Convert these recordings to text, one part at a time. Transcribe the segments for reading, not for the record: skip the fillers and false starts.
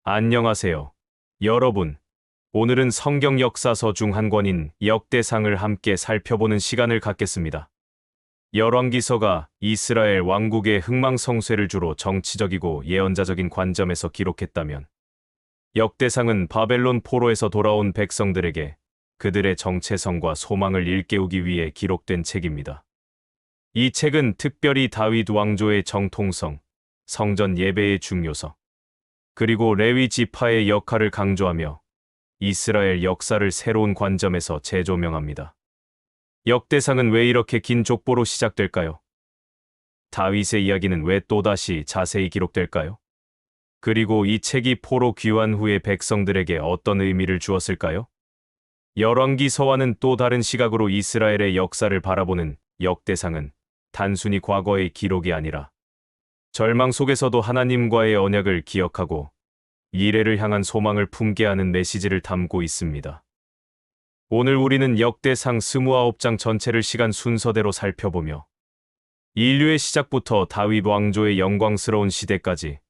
안녕하세요. 여러분, 오늘은 성경 역사서 중 한 권인 역대상을 함께 살펴보는 시간을 갖겠습니다. 열왕기서가 이스라엘 왕국의 흥망성쇠를 주로 정치적이고 예언자적인 관점에서 기록했다면, 역대상은 바벨론 포로에서 돌아온 백성들에게 그들의 정체성과 소망을 일깨우기 위해 기록된 책입니다. 이 책은 특별히 다윗 왕조의 정통성, 성전 예배의 중요성, 그리고 레위 지파의 역할을 강조하며 이스라엘 역사를 새로운 관점에서 재조명합니다. 역대상은 왜 이렇게 긴 족보로 시작될까요? 다윗의 이야기는 왜 또다시 자세히 기록될까요? 그리고 이 책이 포로 귀환 후의 백성들에게 어떤 의미를 주었을까요? 열왕기서와는 또 다른 시각으로 이스라엘의 역사를 바라보는 역대상은 단순히 과거의 기록이 아니라 절망 속에서도 하나님과의 언약을 기억하고 미래를 향한 소망을 품게 하는 메시지를 담고 있습니다. 오늘 우리는 역대상 29장 전체를 시간 순서대로 살펴보며 인류의 시작부터 다윗 왕조의 영광스러운 시대까지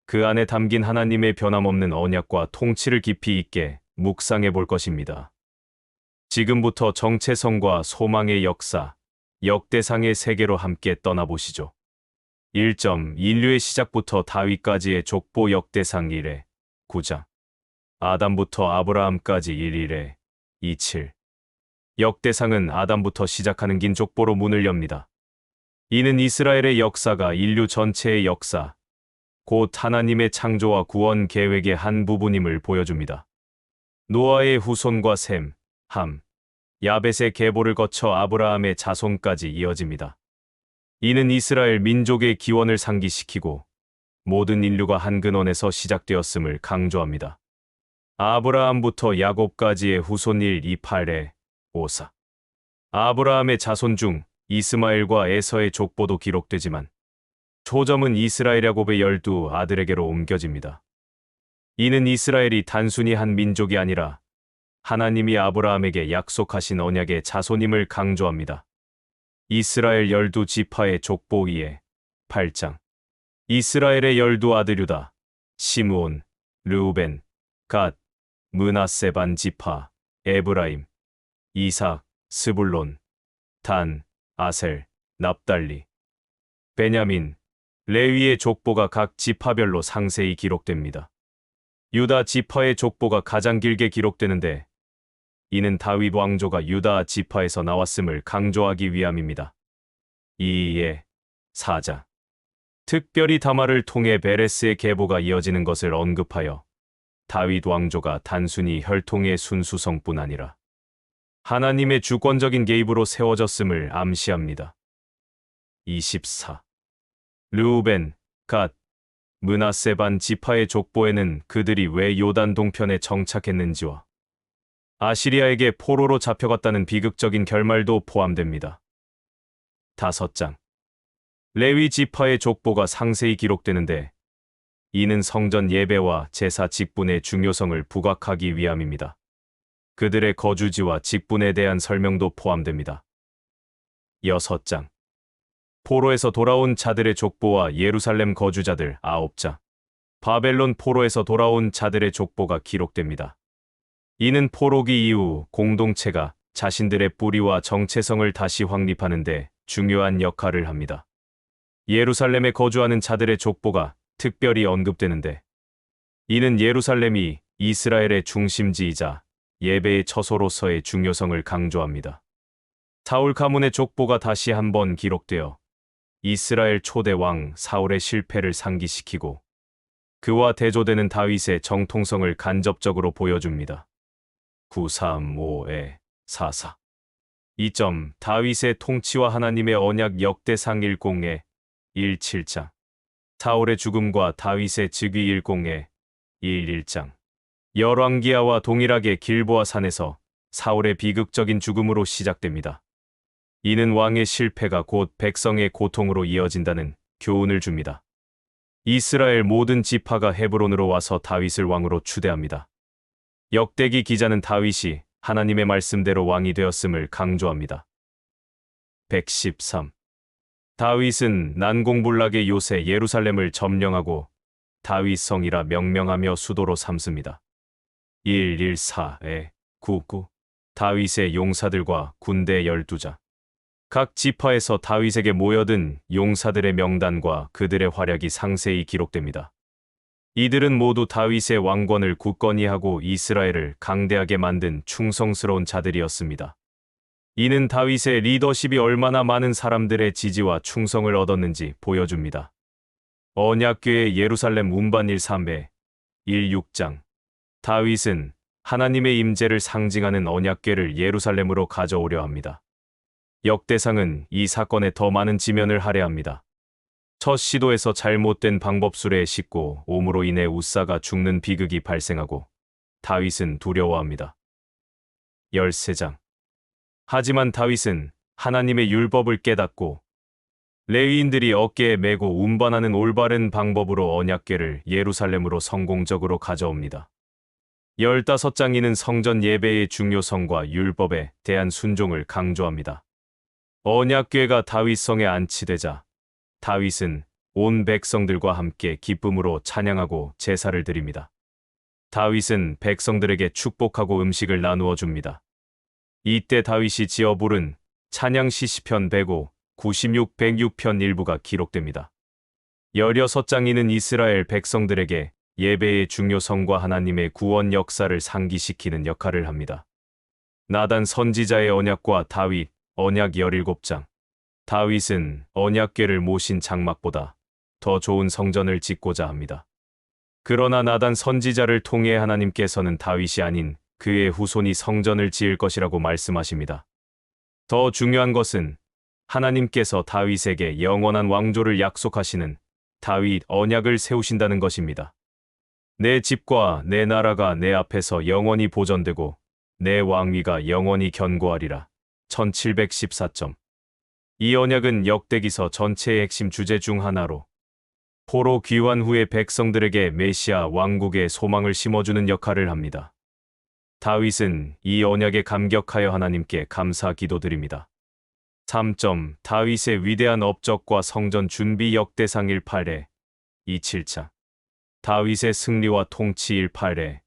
그 안에 담긴 하나님의 변함없는 언약과 통치를 깊이 있게 묵상해 볼 것입니다. 지금부터 정체성과 소망의 역사, 역대상의 세계로 함께 떠나보시죠. 1점. 인류의 시작부터 다윗까지의 족보 역대상 1회 9장. 아담부터 아브라함까지 1일에 27. 역대상은 아담부터 시작하는 긴 족보로 문을 엽니다. 이는 이스라엘의 역사가 인류 전체의 역사, 곧 하나님의 창조와 구원 계획의 한 부분임을 보여줍니다. 노아의 후손과 셈, 함, 야벳의 계보를 거쳐 아브라함의 자손까지 이어집니다. 이는 이스라엘 민족의 기원을 상기시키고 모든 인류가 한 근원에서 시작되었음을 강조합니다. 아브라함부터 야곱까지의 후손 1, 2, 8에 5, 4. 아브라함의 자손 중 이스마엘과 에서의 족보도 기록되지만 초점은 이스라엘 야곱의 12아들에게로 옮겨집니다. 이는 이스라엘이 단순히 한 민족이 아니라 하나님이 아브라함에게 약속하신 언약의 자손임을 강조합니다. 이스라엘 12지파의 족보 2에 8장. 이스라엘의 12아들 유다, 시므온, 르우벤, 갓, 므낫세 반 지파, 에브라임, 이삭, 스불론, 단, 아셀, 납달리, 베냐민, 레위의 족보가 각 지파별로 상세히 기록됩니다. 유다 지파의 족보가 가장 길게 기록되는데 이는 다윗 왕조가 유다 지파에서 나왔음을 강조하기 위함입니다. 2의 4장. 특별히 다말을 통해 베레스의 계보가 이어지는 것을 언급하여 다윗 왕조가 단순히 혈통의 순수성뿐 아니라 하나님의 주권적인 개입으로 세워졌음을 암시합니다. 24. 르우벤, 갓, 므낫세 반 지파의 족보에는 그들이 왜 요단 동편에 정착했는지와 아시리아에게 포로로 잡혀갔다는 비극적인 결말도 포함됩니다. 5장. 레위 지파의 족보가 상세히 기록되는데 이는 성전 예배와 제사 직분의 중요성을 부각하기 위함입니다. 그들의 거주지와 직분에 대한 설명도 포함됩니다. 6장. 포로에서 돌아온 자들의 족보와 예루살렘 거주자들 9장. 바벨론 포로에서 돌아온 자들의 족보가 기록됩니다. 이는 포로기 이후 공동체가 자신들의 뿌리와 정체성을 다시 확립하는 데 중요한 역할을 합니다. 예루살렘에 거주하는 자들의 족보가 특별히 언급되는데 이는 예루살렘이 이스라엘의 중심지이자 예배의 처소로서의 중요성을 강조합니다. 사울 가문의 족보가 다시 한번 기록되어 이스라엘 초대 왕 사울의 실패를 상기시키고 그와 대조되는 다윗의 정통성을 간접적으로 보여줍니다. 935에 44. 2점. 다윗의 통치와 하나님의 언약 역대상 10에 17장. 사울의 죽음과 다윗의 즉위 10에 11장. 열왕기하와 동일하게 길보아 산에서 사울의 비극적인 죽음으로 시작됩니다. 이는 왕의 실패가 곧 백성의 고통으로 이어진다는 교훈을 줍니다. 이스라엘 모든 지파가 헤브론으로 와서 다윗을 왕으로 추대합니다. 역대기 기자는 다윗이 하나님의 말씀대로 왕이 되었음을 강조합니다. 113. 다윗은 난공불락의 요새 예루살렘을 점령하고 다윗성이라 명명하며 수도로 삼습니다. 114에 99 다윗의 용사들과 군대 12자 각 지파에서 다윗에게 모여든 용사들의 명단과 그들의 활약이 상세히 기록됩니다. 이들은 모두 다윗의 왕권을 굳건히 하고 이스라엘을 강대하게 만든 충성스러운 자들이었습니다. 이는 다윗의 리더십이 얼마나 많은 사람들의 지지와 충성을 얻었는지 보여줍니다. 언약궤의 예루살렘 운반일 3배 16장 다윗은 하나님의 임재를 상징하는 언약궤를 예루살렘으로 가져오려 합니다. 역대상은 이 사건에 더 많은 지면을 할애합니다. 첫 시도에서 잘못된 방법술에 싣고 옴으로 인해 웃사가 죽는 비극이 발생하고 다윗은 두려워합니다. 13장 하지만 다윗은 하나님의 율법을 깨닫고 레위인들이 어깨에 메고 운반하는 올바른 방법으로 언약궤를 예루살렘으로 성공적으로 가져옵니다. 15장이는 성전 예배의 중요성과 율법에 대한 순종을 강조합니다. 언약궤가 다윗성에 안치되자 다윗은 온 백성들과 함께 기쁨으로 찬양하고 제사를 드립니다. 다윗은 백성들에게 축복하고 음식을 나누어 줍니다. 이때 다윗이 지어 부른 찬양시 시편 105, 96, 106편 일부가 기록됩니다. 16장이는 이스라엘 백성들에게 예배의 중요성과 하나님의 구원 역사를 상기시키는 역할을 합니다. 나단 선지자의 언약과 다윗, 언약 17장 다윗은 언약궤를 모신 장막보다 더 좋은 성전을 짓고자 합니다. 그러나 나단 선지자를 통해 하나님께서는 다윗이 아닌 그의 후손이 성전을 지을 것이라고 말씀하십니다. 더 중요한 것은 하나님께서 다윗에게 영원한 왕조를 약속하시는 다윗 언약을 세우신다는 것입니다. 내 집과 내 나라가 내 앞에서 영원히 보존되고 내 왕위가 영원히 견고하리라. 1714점. 이 언약은 역대기서 전체의 핵심 주제 중 하나로 포로 귀환 후의 백성들에게 메시아 왕국의 소망을 심어주는 역할을 합니다. 다윗은 이 언약에 감격하여 하나님께 감사 기도드립니다. 3점. 다윗의 위대한 업적과 성전 준비 역대상 18회 27차 다윗의 승리와 통치 18회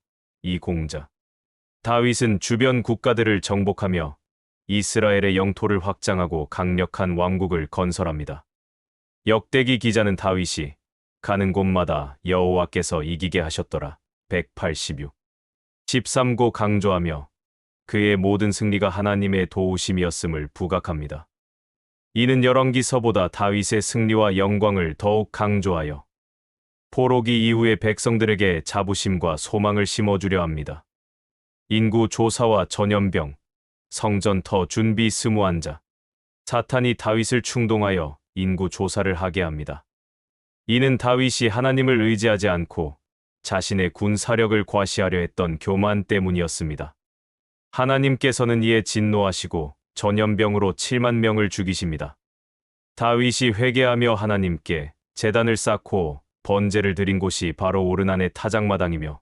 2공자 다윗은 주변 국가들을 정복하며 이스라엘의 영토를 확장하고 강력한 왕국을 건설합니다. 역대기 기자는 다윗이 가는 곳마다 여호와께서 이기게 하셨더라. 186. 13고 강조하며 그의 모든 승리가 하나님의 도우심이었음을 부각합니다. 이는 열왕기서보다 다윗의 승리와 영광을 더욱 강조하여 포로기 이후의 백성들에게 자부심과 소망을 심어주려 합니다. 인구 조사와 전염병, 성전터 준비 스무한자 사탄이 다윗을 충동하여 인구 조사를 하게 합니다. 이는 다윗이 하나님을 의지하지 않고 자신의 군 사력을 과시하려 했던 교만 때문이었습니다. 하나님께서는 이에 진노하시고 전염병으로 7만 명을 죽이십니다. 다윗이 회개하며 하나님께 제단을 쌓고 번제를 드린 곳이 바로 오르난의 타작마당이며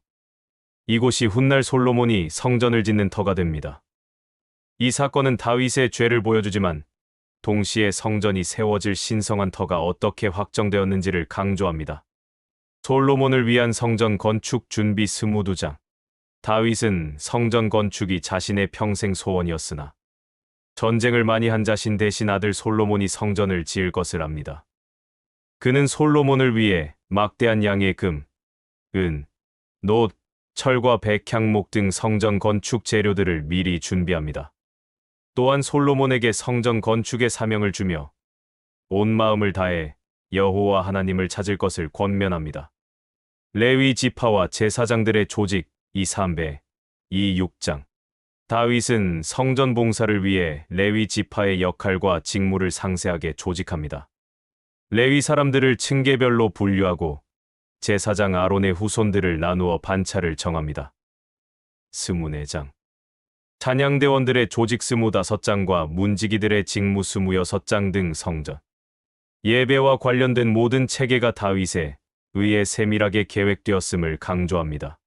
이곳이 훗날 솔로몬이 성전을 짓는 터가 됩니다. 이 사건은 다윗의 죄를 보여주지만 동시에 성전이 세워질 신성한 터가 어떻게 확정되었는지를 강조합니다. 솔로몬을 위한 성전 건축 준비 22장 다윗은 성전 건축이 자신의 평생 소원이었으나 전쟁을 많이 한 자신 대신 아들 솔로몬이 성전을 지을 것을 압니다. 그는 솔로몬을 위해 막대한 양의 금, 은, 놋, 철과 백향목 등 성전 건축 재료들을 미리 준비합니다. 또한 솔로몬에게 성전 건축의 사명을 주며 온 마음을 다해 여호와 하나님을 찾을 것을 권면합니다. 레위 지파와 제사장들의 조직 2-3배 2-6장 다윗은 성전 봉사를 위해 레위 지파의 역할과 직무를 상세하게 조직합니다. 레위 사람들을 층계별로 분류하고 제사장 아론의 후손들을 나누어 반차를 정합니다. 24장 찬양대원들의 조직 25장과 문지기들의 직무 26장 등 성전 예배와 관련된 모든 체계가 다윗에 의해 세밀하게 계획되었음을 강조합니다.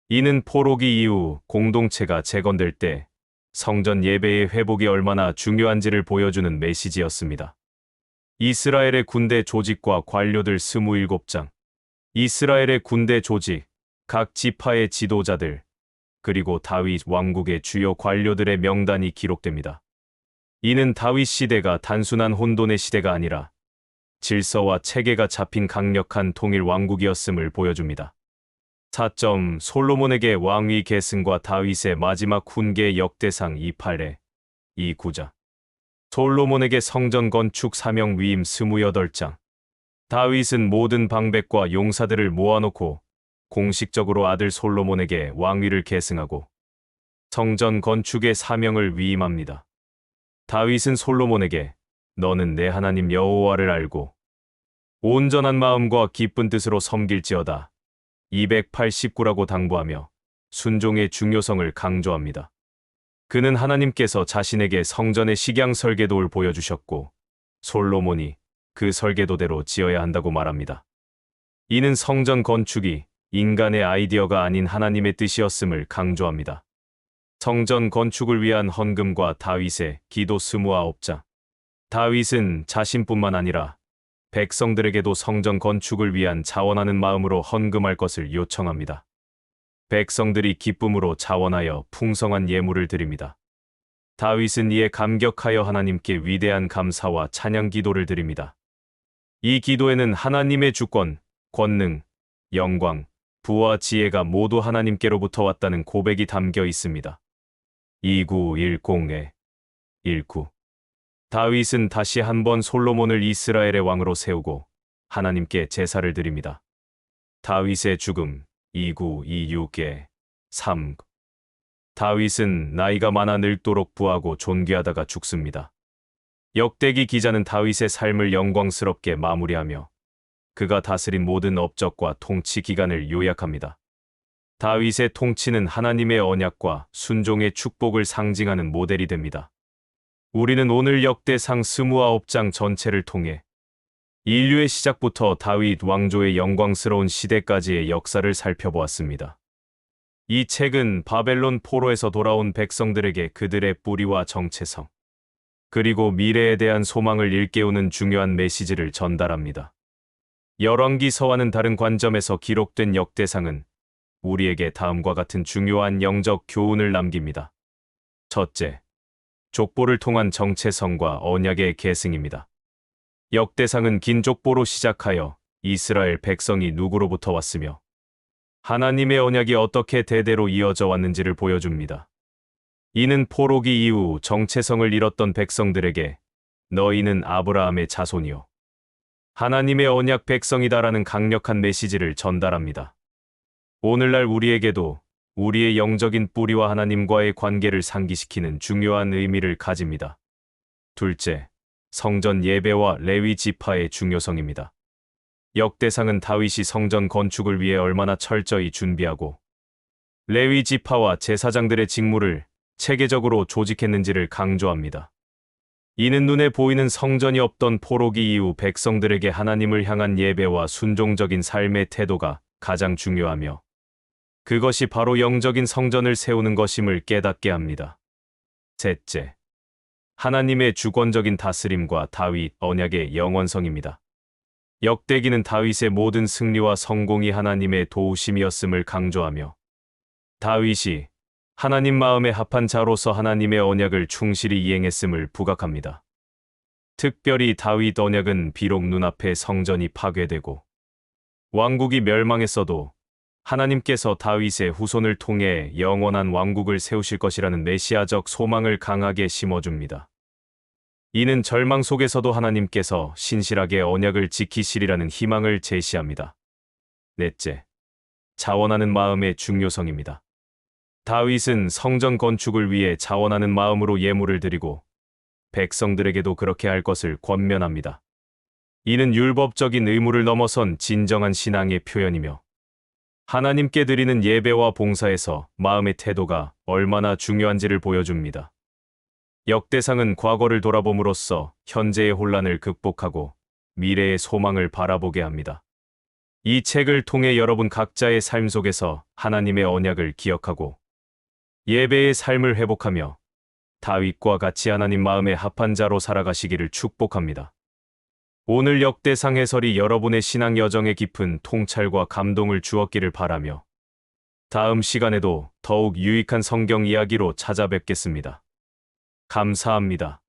이는 포로기 이후 공동체가 재건될 때 성전 예배의 회복이 얼마나 중요한지를 보여주는 메시지였습니다. 이스라엘의 군대 조직과 관료들 27장 이스라엘의 군대 조직, 각 지파의 지도자들, 그리고 다윗 왕국의 주요 관료들의 명단이 기록됩니다. 이는 다윗 시대가 단순한 혼돈의 시대가 아니라 질서와 체계가 잡힌 강력한 통일 왕국이었음을 보여줍니다. 4점 솔로몬에게 왕위 계승과 다윗의 마지막 훈계 역대상 28회 2구자 솔로몬에게 성전 건축 사명 위임 28장 다윗은 모든 방백과 용사들을 모아놓고 공식적으로 아들 솔로몬에게 왕위를 계승하고 성전 건축의 사명을 위임합니다. 다윗은 솔로몬에게 너는 내 하나님 여호와를 알고 온전한 마음과 기쁜 뜻으로 섬길지어다 289라고 당부하며 순종의 중요성을 강조합니다. 그는 하나님께서 자신에게 성전의 식양 설계도를 보여주셨고 솔로몬이 그 설계도대로 지어야 한다고 말합니다. 이는 성전 건축이 인간의 아이디어가 아닌 하나님의 뜻이었음을 강조합니다. 성전 건축을 위한 헌금과 다윗의 기도 29장 다윗은 자신뿐만 아니라 백성들에게도 성전 건축을 위한 자원하는 마음으로 헌금할 것을 요청합니다. 백성들이 기쁨으로 자원하여 풍성한 예물을 드립니다. 다윗은 이에 감격하여 하나님께 위대한 감사와 찬양 기도를 드립니다. 이 기도에는 하나님의 주권, 권능, 영광, 부와 지혜가 모두 하나님께로부터 왔다는 고백이 담겨 있습니다. 2910에 19 다윗은 다시 한번 솔로몬을 이스라엘의 왕으로 세우고 하나님께 제사를 드립니다. 다윗의 죽음 2926에 3 다윗은 나이가 많아 늙도록 부하고 존귀하다가 죽습니다. 역대기 기자는 다윗의 삶을 영광스럽게 마무리하며 그가 다스린 모든 업적과 통치 기간을 요약합니다. 다윗의 통치는 하나님의 언약과 순종의 축복을 상징하는 모델이 됩니다. 우리는 오늘 역대상 29장 전체를 통해 인류의 시작부터 다윗 왕조의 영광스러운 시대까지의 역사를 살펴보았습니다. 이 책은 바벨론 포로에서 돌아온 백성들에게 그들의 뿌리와 정체성, 그리고 미래에 대한 소망을 일깨우는 중요한 메시지를 전달합니다. 열왕기서와는 다른 관점에서 기록된 역대상은 우리에게 다음과 같은 중요한 영적 교훈을 남깁니다. 첫째, 족보를 통한 정체성과 언약의 계승입니다. 역대상은 긴 족보로 시작하여 이스라엘 백성이 누구로부터 왔으며 하나님의 언약이 어떻게 대대로 이어져 왔는지를 보여줍니다. 이는 포로기 이후 정체성을 잃었던 백성들에게 너희는 아브라함의 자손이요 하나님의 언약 백성이다라는 강력한 메시지를 전달합니다. 오늘날 우리에게도 우리의 영적인 뿌리와 하나님과의 관계를 상기시키는 중요한 의미를 가집니다. 둘째, 성전 예배와 레위 지파의 중요성입니다. 역대상은 다윗이 성전 건축을 위해 얼마나 철저히 준비하고 레위 지파와 제사장들의 직무를 체계적으로 조직했는지를 강조합니다. 이는 눈에 보이는 성전이 없던 포로기 이후 백성들에게 하나님을 향한 예배와 순종적인 삶의 태도가 가장 중요하며 그것이 바로 영적인 성전을 세우는 것임을 깨닫게 합니다. 셋째, 하나님의 주권적인 다스림과 다윗 언약의 영원성입니다. 역대기는 다윗의 모든 승리와 성공이 하나님의 도우심이었음을 강조하며 다윗이 하나님 마음에 합한 자로서 하나님의 언약을 충실히 이행했음을 부각합니다. 특별히 다윗 언약은 비록 눈앞에 성전이 파괴되고 왕국이 멸망했어도 하나님께서 다윗의 후손을 통해 영원한 왕국을 세우실 것이라는 메시아적 소망을 강하게 심어줍니다. 이는 절망 속에서도 하나님께서 신실하게 언약을 지키시리라는 희망을 제시합니다. 넷째, 자원하는 마음의 중요성입니다. 다윗은 성전 건축을 위해 자원하는 마음으로 예물을 드리고 백성들에게도 그렇게 할 것을 권면합니다. 이는 율법적인 의무를 넘어선 진정한 신앙의 표현이며 하나님께 드리는 예배와 봉사에서 마음의 태도가 얼마나 중요한지를 보여줍니다. 역대상은 과거를 돌아봄으로써 현재의 혼란을 극복하고 미래의 소망을 바라보게 합니다. 이 책을 통해 여러분 각자의 삶 속에서 하나님의 언약을 기억하고 예배의 삶을 회복하며 다윗과 같이 하나님 마음에 합한 자로 살아가시기를 축복합니다. 오늘 역대상 해설이 여러분의 신앙 여정에 깊은 통찰과 감동을 주었기를 바라며 다음 시간에도 더욱 유익한 성경 이야기로 찾아뵙겠습니다. 감사합니다.